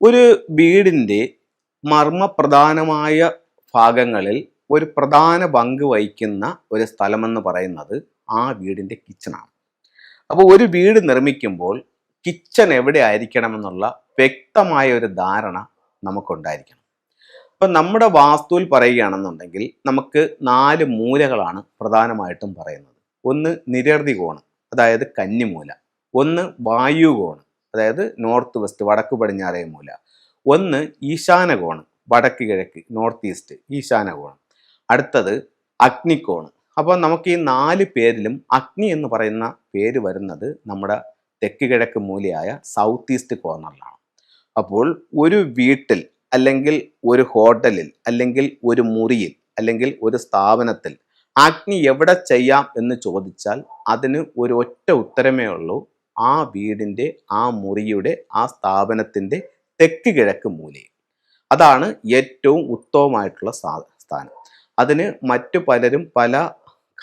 ഒരു വീടിൻ്റെ മർമ്മപ്രധാനമായ ഭാഗങ്ങളിൽ ഒരു പ്രധാന പങ്ക് വഹിക്കുന്ന ഒരു സ്ഥലമെന്ന് പറയുന്നത് ആ വീടിൻ്റെ കിച്ചണാണ്. അപ്പോൾ ഒരു വീട് നിർമ്മിക്കുമ്പോൾ കിച്ചൺ എവിടെ ആയിരിക്കണമെന്നുള്ള വ്യക്തമായ ഒരു ധാരണ നമുക്കുണ്ടായിരിക്കണം. അപ്പം നമ്മുടെ വാസ്തുവിൽ പറയുകയാണെന്നുണ്ടെങ്കിൽ നമുക്ക് 4 മൂലകളാണ് പ്രധാനമായിട്ടും പറയുന്നത്. ഒന്ന് നിരർതി കോണ്, അതായത് കന്നിമൂല. ഒന്ന് വായു കോണ്, അതായത് നോർത്ത് വെസ്റ്റ് വടക്ക് പടിഞ്ഞാറേ മൂല. ഒന്ന് ഈശാന കോണ്, വടക്ക് കിഴക്ക് നോർത്ത് ഈസ്റ്റ് ഈശാന കോണ്. അടുത്തത് അഗ്നിക്കോണ്. അപ്പോൾ നമുക്ക് ഈ 4 പേരിലും അഗ്നി എന്ന് പറയുന്ന പേര് വരുന്നത് നമ്മുടെ തെക്ക് കിഴക്ക് മൂലയായ സൗത്ത് ഈസ്റ്റ് കോർണറിലാണ്. അപ്പോൾ ഒരു വീട്ടിൽ അല്ലെങ്കിൽ ഒരു ഹോട്ടലിൽ അല്ലെങ്കിൽ ഒരു മുറിയിൽ അല്ലെങ്കിൽ ഒരു സ്ഥാപനത്തിൽ അഗ്നി എവിടെ ചെയ്യാം എന്ന് ചോദിച്ചാൽ അതിന് ഒരു ഒറ്റ ഉത്തരമേ ഉള്ളൂ. ആ വീടിൻ്റെ, ആ മുറിയുടെ, ആ സ്ഥാപനത്തിൻ്റെ തെക്ക് കിഴക്ക് മൂലയിൽ. അതാണ് ഏറ്റവും ഉത്തമമായിട്ടുള്ള സ്ഥാനം. അതിന് മറ്റു പലരും പല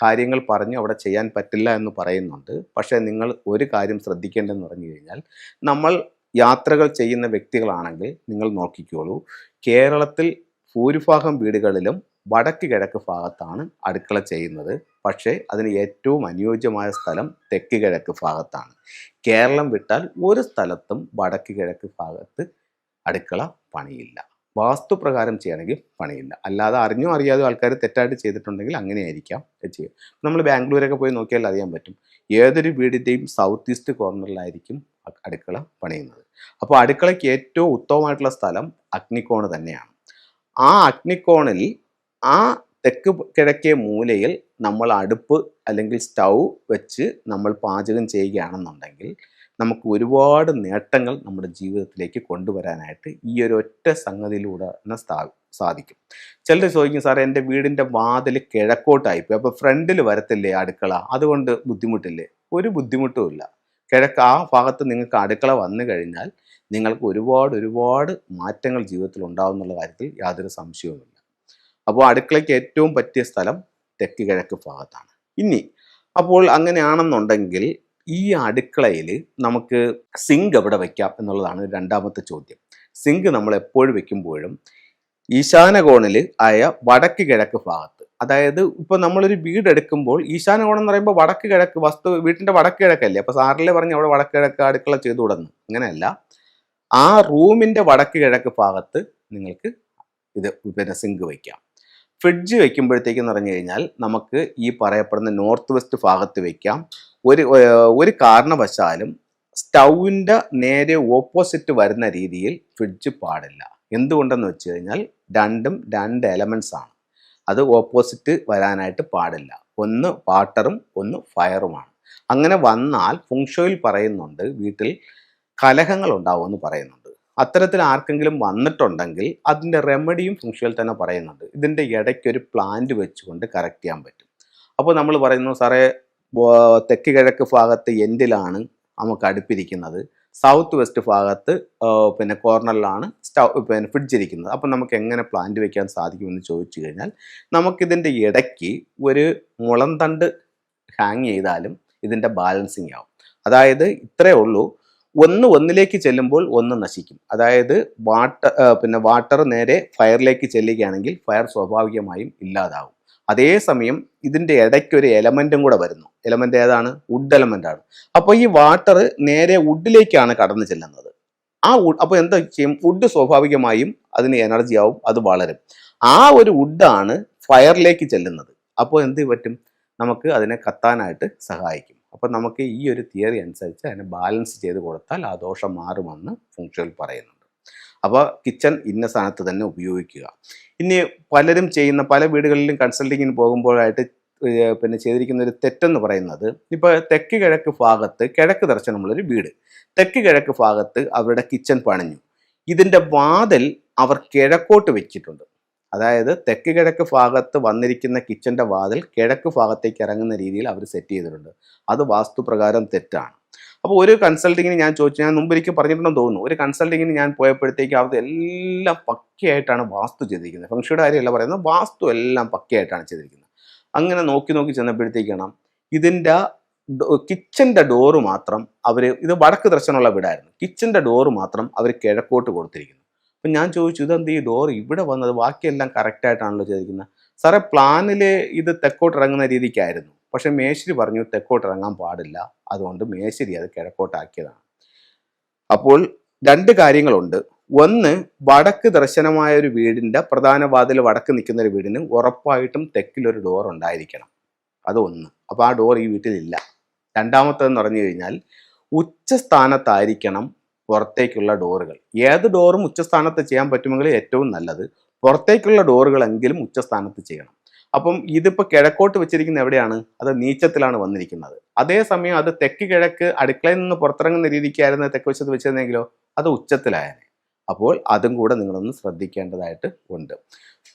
കാര്യങ്ങൾ പറഞ്ഞ് അവിടെ ചെയ്യാൻ പറ്റില്ല എന്ന് പറയുന്നുണ്ട്. പക്ഷേ നിങ്ങൾ ഒരു കാര്യം ശ്രദ്ധിക്കേണ്ടതെന്ന് പറഞ്ഞു കഴിഞ്ഞാൽ, നമ്മൾ യാത്രകൾ ചെയ്യുന്ന വ്യക്തികളാണെങ്കിൽ നിങ്ങൾ നോക്കിക്കോളൂ, കേരളത്തിൽ ഭൂരിഭാഗം വീടുകളിലും വടക്ക് കിഴക്ക് ഭാഗത്താണ് അടുക്കള ചെയ്യുന്നത്. പക്ഷേ അതിന് ഏറ്റവും അനുയോജ്യമായ സ്ഥലം തെക്ക് കിഴക്ക് ഭാഗത്താണ്. കേരളം വിട്ടാൽ ഒരു സ്ഥലത്തും വടക്ക് കിഴക്ക് ഭാഗത്ത് അടുക്കള പണിയില്ല. വാസ്തുപ്രകാരം ചെയ്യണമെങ്കിൽ പണിയില്ല. അല്ലാതെ അറിഞ്ഞോ അറിയാതെ ആൾക്കാർ തെറ്റായിട്ട് ചെയ്തിട്ടുണ്ടെങ്കിൽ അങ്ങനെയായിരിക്കാം ചെയ്യുക. നമ്മൾ ബാംഗ്ലൂരൊക്കെ പോയി നോക്കിയാൽ അറിയാൻ പറ്റും, ഏതൊരു വീടിൻ്റെയും സൗത്ത് ഈസ്റ്റ് കോർണറിലായിരിക്കും അടുക്കള പണിയുന്നത്. അപ്പോൾ അടുക്കളയ്ക്ക് ഏറ്റവും ഉത്തമമായിട്ടുള്ള സ്ഥലം അഗ്നിക്കോണ് തന്നെയാണ്. ആ അഗ്നിക്കോണിൽ ആ തെക്ക് കിഴക്കേ മൂലയിൽ നമ്മൾ അടുപ്പ് അല്ലെങ്കിൽ സ്റ്റൗ വെച്ച് നമ്മൾ പാചകം ചെയ്യുകയാണെന്നുണ്ടെങ്കിൽ നമുക്ക് ഒരുപാട് നേട്ടങ്ങൾ നമ്മുടെ ജീവിതത്തിലേക്ക് കൊണ്ടുവരാനായിട്ട് ഈ ഒരു ഒറ്റ സംഗതിയിലൂടെ തന്നെ സാധിക്കും. ചിലർ ചോദിക്കും, സാറേ എൻ്റെ വീടിൻ്റെ വാതിൽ കിഴക്കോട്ടായിപ്പോയി, അപ്പോൾ ഫ്രണ്ടിൽ വരത്തില്ലേ അടുക്കള, അതുകൊണ്ട് ബുദ്ധിമുട്ടില്ലേ? ഒരു ബുദ്ധിമുട്ടുമില്ല. കിഴക്ക് ആ ഭാഗത്ത് നിങ്ങൾക്ക് അടുക്കള വന്നു കഴിഞ്ഞാൽ നിങ്ങൾക്ക് ഒരുപാട് മാറ്റങ്ങൾ ജീവിതത്തിൽ ഉണ്ടാവും എന്നുള്ള കാര്യത്തിൽ യാതൊരു സംശയവുമില്ല. അപ്പോൾ അടുക്കളയ്ക്ക് ഏറ്റവും പറ്റിയ സ്ഥലം തെക്ക് കിഴക്ക് ഭാഗത്താണ്. ഇനി അപ്പോൾ അങ്ങനെയാണെന്നുണ്ടെങ്കിൽ ഈ അടുക്കളയിൽ നമുക്ക് സിങ്ക് എവിടെ വയ്ക്കാം എന്നുള്ളതാണ് രണ്ടാമത്തെ ചോദ്യം. സിങ്ക് നമ്മൾ എപ്പോഴും വെക്കുമ്പോഴും ഈശാന കോണിൽ ആയ വടക്ക് കിഴക്ക് ഭാഗത്ത്, അതായത് ഇപ്പോൾ നമ്മളൊരു വീടെടുക്കുമ്പോൾ ഈശാന കോണം എന്ന് പറയുമ്പോൾ വടക്ക് കിഴക്ക് വീട്ടിൻ്റെ വടക്ക് കിഴക്കല്ലേ. അപ്പോൾ സാറിലെ പറഞ്ഞ് അവിടെ വടക്ക് കിഴക്ക് അടുക്കള ചെയ്തു തുടങ്ങും, അങ്ങനെയല്ല. ആ റൂമിൻ്റെ വടക്ക് കിഴക്ക് ഭാഗത്ത് നിങ്ങൾക്ക് സിങ്ക് വയ്ക്കാം. ഫ്രിഡ്ജ് വെക്കുമ്പോഴത്തേക്കെന്ന് പറഞ്ഞു കഴിഞ്ഞാൽ നമുക്ക് ഈ പറയപ്പെടുന്ന നോർത്ത് വെസ്റ്റ് ഭാഗത്ത് വയ്ക്കാം. ഒരു കാരണവശാലും സ്റ്റൗവിൻ്റെ നേരെ ഓപ്പോസിറ്റ് വരുന്ന രീതിയിൽ ഫ്രിഡ്ജ് പാടില്ല. എന്തുകൊണ്ടെന്ന് വെച്ച് കഴിഞ്ഞാൽ രണ്ടും 2 എലമെൻറ്റ്സ് ആണ്. അത് ഓപ്പോസിറ്റ് വരാനായിട്ട് പാടില്ല. ഒന്ന് വാട്ടറും ഒന്ന് ഫയറുമാണ്. അങ്ങനെ വന്നാൽ ഫുങ്ഷോയിൽ പറയുന്നുണ്ട് വീട്ടിൽ കലഹങ്ങൾ ഉണ്ടാവുമെന്ന് പറയുന്നുണ്ട്. അത്തരത്തിൽ ആർക്കെങ്കിലും വന്നിട്ടുണ്ടെങ്കിൽ അതിൻ്റെ റെമഡിയും ഫുങ്ഷോയിൽ തന്നെ പറയുന്നുണ്ട്. ഇതിൻ്റെ ഇടയ്ക്കൊരു പ്ലാന്റ് വെച്ചുകൊണ്ട് കറക്റ്റ് ചെയ്യാൻ പറ്റും. അപ്പോൾ നമ്മൾ പറയുന്നു, സാറേ തെക്ക് കിഴക്ക് ഭാഗത്ത് എൻഡിലാണ് നമുക്ക് അടുപ്പിരിക്കുന്നത്, സൗത്ത് വെസ്റ്റ് ഭാഗത്ത് കോർണറിലാണ് ഫ്രിഡ്ജ് ഇരിക്കുന്നത്, അപ്പോൾ നമുക്ക് എങ്ങനെ പ്ലാന്റ് വെക്കാൻ സാധിക്കുമെന്ന് ചോദിച്ചു കഴിഞ്ഞാൽ നമുക്കിതിൻ്റെ ഇടയ്ക്ക് ഒരു മുളന്തണ്ട് ഹാങ് ചെയ്താലും ഇതിൻ്റെ ബാലൻസിങ് ആവും. അതായത് ഇത്രയേ ഉള്ളൂ, ഒന്നിലേക്ക് ചെല്ലുമ്പോൾ ഒന്ന് നശിക്കും. അതായത് വാട്ടർ നേരെ ഫയറിലേക്ക് ചെല്ലുകയാണെങ്കിൽ ഫയർ സ്വാഭാവികമായും ഇല്ലാതാവും. അതേസമയം ഇതിൻ്റെ ഇടയ്ക്ക് ഒരു എലമെൻറ്റും കൂടെ വരുന്നു. എലമെൻ്റ് ഏതാണ്? വുഡ് എലമെൻ്റ് ആണ്. അപ്പോൾ ഈ വാട്ടർ നേരെ വുഡിലേക്കാണ് കടന്നു ചെല്ലുന്നത്. അപ്പോൾ എന്താ ചെയ്യും? വുഡ് സ്വാഭാവികമായും അതിന് എനർജി ആവും, അത് വളരും. ആ ഒരു വുഡാണ് ഫയറിലേക്ക് ചെല്ലുന്നത്. അപ്പോൾ എന്ത് പറ്റും? നമുക്ക് അതിനെ കത്താനായിട്ട് സഹായിക്കും. അപ്പോൾ നമുക്ക് ഈ ഒരു തിയറി അനുസരിച്ച് അതിനെ ബാലൻസ് ചെയ്ത് കൊടുത്താൽ ആ ദോഷം മാറുമെന്ന് ഫുങ്ഷോയിൽ പറയുന്നുണ്ട്. അപ്പോൾ കിച്ചൺ ഇന്ന സ്ഥാനത്ത് തന്നെ ഉപയോഗിക്കുക. ഇനി പലരും ചെയ്യുന്ന പല വീടുകളിലും കൺസൾട്ടിങ്ങിന് പോകുമ്പോഴായിട്ട് ചെയ്തിരിക്കുന്ന ഒരു തെറ്റെന്ന് പറയുന്നത്, ഇപ്പോൾ തെക്ക് കിഴക്ക് ഭാഗത്ത് കിഴക്ക് ദർശനമുള്ളൊരു വീട്, തെക്ക് കിഴക്ക് ഭാഗത്ത് അവരുടെ കിച്ചൺ പണിഞ്ഞു. ഇതിൻ്റെ വാതിൽ അവർ കിഴക്കോട്ട് വെച്ചിട്ടുണ്ട്. അതായത് തെക്ക് കിഴക്ക് ഭാഗത്ത് വന്നിരിക്കുന്ന കിച്ചൻ്റെ വാതിൽ കിഴക്ക് ഭാഗത്തേക്ക് ഇറങ്ങുന്ന രീതിയിൽ അവർ സെറ്റ് ചെയ്തിട്ടുണ്ട്. അത് വാസ്തുപ്രകാരം തെറ്റാണ്. അപ്പോൾ ഒരു കൺസൾട്ടിങ്ങിന് ഞാൻ ചോദിച്ചു, ഞാൻ മുമ്പൊരിക്കൽ പറഞ്ഞിട്ടുണ്ടെന്ന് തോന്നുന്നു, ഒരു കൺസൾട്ടിങ്ങിന് ഞാൻ പോയപ്പോഴത്തേക്ക് അത് എല്ലാം പക്കയായിട്ടാണ് വാസ്തു ചെയ്തിരിക്കുന്നത്. ഫംഗ്ഷയുടെ കാര്യമല്ല പറയുന്നത്, വാസ്തു എല്ലാം പക്കയായിട്ടാണ് ചെയ്തിരിക്കുന്നത്. അങ്ങനെ നോക്കി ചെന്നപ്പോഴത്തേക്കാണ് ഇതിൻ്റെ കിച്ചൻ്റെ ഡോറ് മാത്രം അവർ, ഇത് വടക്ക് ദർശനമുള്ള വീടായിരുന്നു, കിച്ചൻ്റെ ഡോറ് മാത്രം അവർ കിഴക്കോട്ട് കൊടുത്തിരിക്കുന്നു. അപ്പം ഞാൻ ചോദിച്ചു, ഇതെന്ത് ഈ ഡോർ ഇവിടെ വന്നത്, ബാക്കിയെല്ലാം കറക്റ്റായിട്ടാണല്ലോ ചെയ്തിരിക്കുന്നത്. സാറേ പ്ലാനിൽ ഇത് തെക്കോട്ട് ഇറങ്ങുന്ന രീതിക്കായിരുന്നു, പക്ഷെ മേശിരി പറഞ്ഞു തെക്കോട്ട് ഇറങ്ങാൻ പാടില്ല, അതുകൊണ്ട് മേശിരി അത് കിഴക്കോട്ടാക്കിയതാണ്. അപ്പോൾ രണ്ട് കാര്യങ്ങളുണ്ട്. ഒന്ന്, വടക്ക് ദർശനമായ ഒരു വീടിൻ്റെ പ്രധാന വാതിൽ വടക്ക് നിൽക്കുന്ന ഒരു വീടിന് ഉറപ്പായിട്ടും തെക്കിലൊരു ഡോർ ഉണ്ടായിരിക്കണം. അതൊന്ന്. അപ്പോൾ ആ ഡോർ ഈ വീട്ടിലില്ല. രണ്ടാമത്തേതെന്ന് പറഞ്ഞു കഴിഞ്ഞാൽ ഉച്ചസ്ഥാനത്തായിരിക്കണം പുറത്തേക്കുള്ള ഡോറുകൾ. ഏത് ഡോറും ഉച്ചസ്ഥാനത്ത് ചെയ്യാൻ പറ്റുമെങ്കിൽ ഏറ്റവും നല്ലത്. പുറത്തേക്കുള്ള ഡോറുകളെങ്കിലും ഉച്ചസ്ഥാനത്ത് ചെയ്യണം. അപ്പം ഇതിപ്പോൾ കിഴക്കോട്ട് വെച്ചിരിക്കുന്ന എവിടെയാണ്? അത് നീച്ചത്തിലാണ് വന്നിരിക്കുന്നത്. അതേസമയം അത് തെക്ക് കിഴക്ക് അടുക്കളയിൽ നിന്ന് പുറത്തിറങ്ങുന്ന രീതിക്കായിരുന്നു തെക്ക് വശത്ത് വെച്ചിരുന്നെങ്കിലോ അത് ഉച്ചത്തിലായേനെ. അപ്പോൾ അതും കൂടെ നിങ്ങളൊന്ന് ശ്രദ്ധിക്കേണ്ടതായിട്ട് ഉണ്ട്.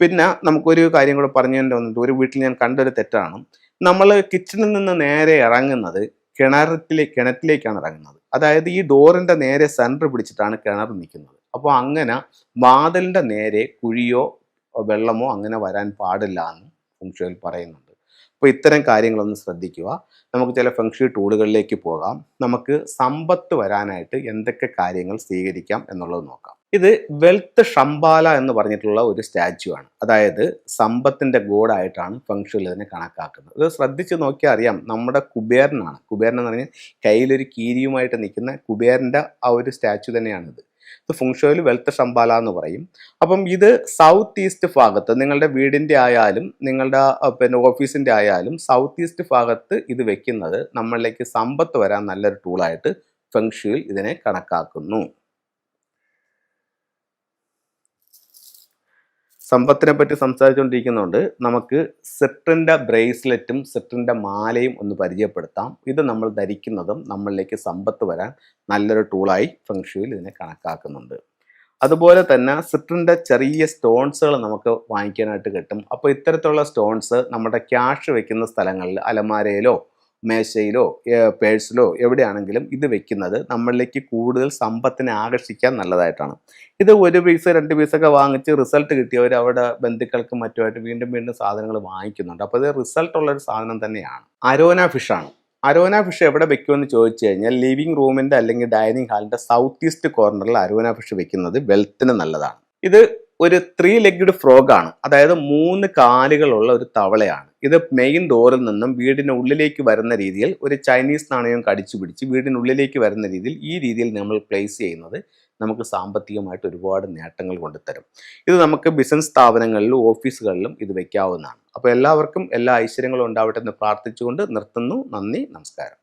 പിന്നെ നമുക്കൊരു കാര്യം കൂടെ പറഞ്ഞു വന്നിട്ട്, ഒരു വീട്ടിൽ ഞാൻ കണ്ടൊരു തെറ്റാണ്. നമ്മൾ കിച്ചണിൽ നിന്ന് നേരെ ഇറങ്ങുന്നത് കിണറ്റിലേക്കാണ് ഇറങ്ങുന്നത്. അതായത് ഈ ഡോറിൻ്റെ നേരെ സെൻറ്റർ പിടിച്ചിട്ടാണ് കിണർ നിൽക്കുന്നത്. അപ്പോൾ അങ്ങനെ വാതിലിൻ്റെ നേരെ കുഴിയോ വെള്ളമോ അങ്ങനെ വരാൻ പാടില്ല എന്ന് ഫെങ്ഷുയിൽ പറയുന്നുണ്ട്. അപ്പോൾ ഇത്തരം കാര്യങ്ങളൊന്ന് ശ്രദ്ധിക്കുക. നമുക്ക് ചില ഫെങ്ഷു ടൂളുകളിലേക്ക് പോകാം. നമുക്ക് സമ്പത്ത് വരാനായിട്ട് എന്തൊക്കെ കാര്യങ്ങൾ സ്വീകരിക്കാം എന്നുള്ളത് നോക്കാം. ഇത് വെൽത്ത് ഷംബാല എന്ന് പറഞ്ഞിട്ടുള്ള ഒരു സ്റ്റാച്യു ആണ്. അതായത് സമ്പത്തിൻ്റെ ഗോഡായിട്ടാണ് ഫെങ്ഷുയിൽ ഇതിനെ കണക്കാക്കുന്നത്. ഇത് ശ്രദ്ധിച്ച് നോക്കിയാൽ അറിയാം, നമ്മുടെ കുബേരനാണ്. കുബേരൻ എന്ന് പറഞ്ഞാൽ കയ്യിലൊരു കീരിയുമായിട്ട് നിൽക്കുന്ന കുബേരൻ്റെ ആ ഒരു സ്റ്റാച്യു തന്നെയാണിത്. ഇത് ഫെങ്ഷുയിൽ വെൽത്ത് ഷംബാല എന്ന് പറയും. അപ്പം ഇത് സൗത്ത് ഈസ്റ്റ് ഭാഗത്ത്, നിങ്ങളുടെ വീടിൻ്റെ ആയാലും നിങ്ങളുടെ ഓഫീസിൻ്റെ ആയാലും സൗത്ത് ഈസ്റ്റ് ഭാഗത്ത് ഇത് വെക്കുന്നത് നമ്മളിലേക്ക് സമ്പത്ത് വരാൻ നല്ലൊരു ടൂളായിട്ട് ഫെങ്ഷുയിൽ ഇതിനെ കണക്കാക്കുന്നു. സമ്പത്തിനെ പറ്റി സംസാരിച്ചുകൊണ്ടിരിക്കുന്നുണ്ട്. നമുക്ക് സിട്രിൻ്റെ ബ്രേസ്ലെറ്റും സിട്രിൻ്റെ മാലയും ഒന്ന് പരിചയപ്പെടുത്താം. ഇത് നമ്മൾ ധരിക്കുന്നതും നമ്മളിലേക്ക് സമ്പത്ത് വരാൻ നല്ലൊരു ടൂളായി ഫെങ്ഷുയിൽ ഇതിനെ കണക്കാക്കുന്നുണ്ട്. അതുപോലെ തന്നെ സിട്രിൻ്റെ ചെറിയ സ്റ്റോൺസുകൾ നമുക്ക് വാങ്ങിക്കാനായിട്ട് കിട്ടും. അപ്പോൾ ഇത്തരത്തിലുള്ള സ്റ്റോൺസ് നമ്മുടെ ക്യാഷ് വെക്കുന്ന സ്ഥലങ്ങളിൽ അലമാരയിലോ മേശയിലോ പേഴ്സിലോ എവിടെയാണെങ്കിലും ഇത് വെക്കുന്നത് നമ്മളിലേക്ക് കൂടുതൽ സമ്പത്തിനെ ആകർഷിക്കാൻ നല്ലതായിട്ടാണ്. ഇത് 1 പീസ് 2 പീസൊക്കെ വാങ്ങിച്ച് റിസൾട്ട് കിട്ടിയവർ അവിടെ ബന്ധുക്കൾക്കും മറ്റുമായിട്ട് വീണ്ടും വീണ്ടും സാധനങ്ങൾ വാങ്ങിക്കുന്നുണ്ട്. അപ്പോൾ ഇത് റിസൾട്ടുള്ളൊരു സാധനം തന്നെയാണ്. അരോന ഫിഷാണ്. അരോന ഫിഷ് എവിടെ വെക്കുമെന്ന് ചോദിച്ചു കഴിഞ്ഞാൽ ലിവിങ് റൂമിൻ്റെ അല്ലെങ്കിൽ ഡൈനിങ് ഹാളിൻ്റെ സൗത്ത് ഈസ്റ്റ് കോർണറിൽ അരോന ഫിഷ് വെക്കുന്നത് വെൽത്തിന് നല്ലതാണ്. ഇത് ഒരു 3 ലെഗ്ഡ് ഫ്രോഗ് ആണ്. അതായത് 3 കാലുകളുള്ള ഒരു തവളയാണ്. ഇത് മെയിൻ ഡോറിൽ നിന്നും വീടിനുള്ളിലേക്ക് വരുന്ന രീതിയിൽ ഒരു ചൈനീസ് നാണയം കടിച്ചു പിടിച്ച് വീടിനുള്ളിലേക്ക് വരുന്ന രീതിയിൽ ഈ രീതിയിൽ നമ്മൾ പ്ലേസ് ചെയ്യുന്നത് നമുക്ക് സാമ്പത്തികമായിട്ട് ഒരുപാട് നേട്ടങ്ങൾ കൊണ്ടുതരും. ഇത് നമുക്ക് ബിസിനസ് സ്ഥാപനങ്ങളിലും ഓഫീസുകളിലും ഇത് വെക്കാവുന്നതാണ്. അപ്പോൾ എല്ലാവർക്കും എല്ലാ ഐശ്വര്യങ്ങളും ഉണ്ടാവട്ടെ എന്ന് പ്രാർത്ഥിച്ചുകൊണ്ട് നിർത്തുന്നു. നന്ദി, നമസ്കാരം.